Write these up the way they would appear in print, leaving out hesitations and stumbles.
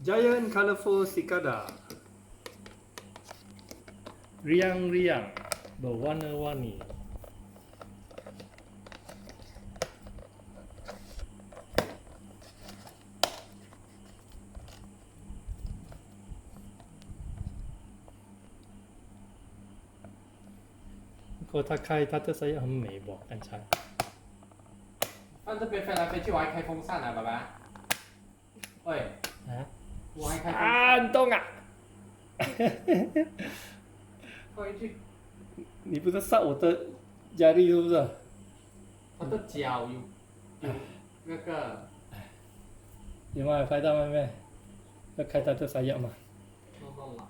Giant colorful cicada. Riang-riang, berwarna-warni.不过它开它的声音很美吧？刚才。放这边飞来飞去，我还开风扇呢，爸爸。喂，啊？我还开风啊，扇。你动啊！放回去。你不是杀我的压力是不是？他的脚有那个。有没有拍到妹妹？要开它的声音嘛？慢慢来。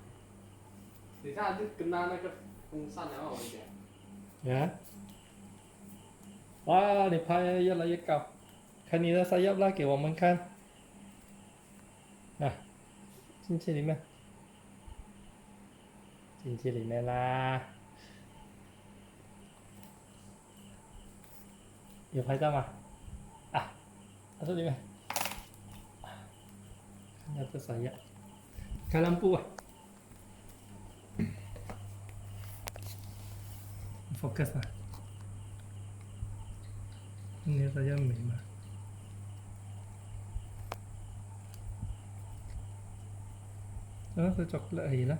等一下就跟他那个风扇然后我讲。啊？哇，你拍越来越高，看你的声音啦，给我们看。啊，进去里面，进去里面啦。有拍到吗？啊，它这里面。看它的声音，开lampu啊。fokus lah. Ini saja memang. Itu coklat lagi lah.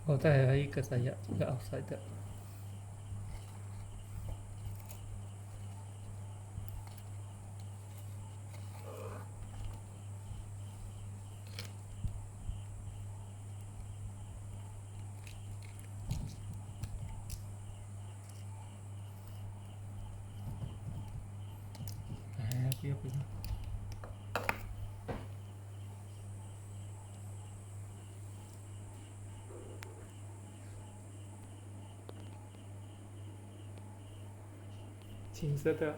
Oh, tak ada ke saya juga outside.不要不要。青色的，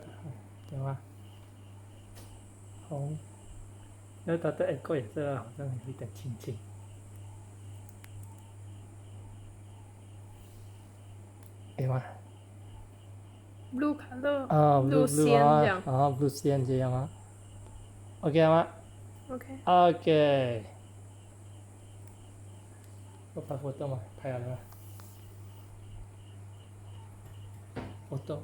对吗？红，因为它的echo颜色好像有一点青青。对吗？Blue color，啊 blue 线这样。啊 blue 线这样啊。OK 吗 OK。OK。我拍 foto 嘛，拍好了吗？foto。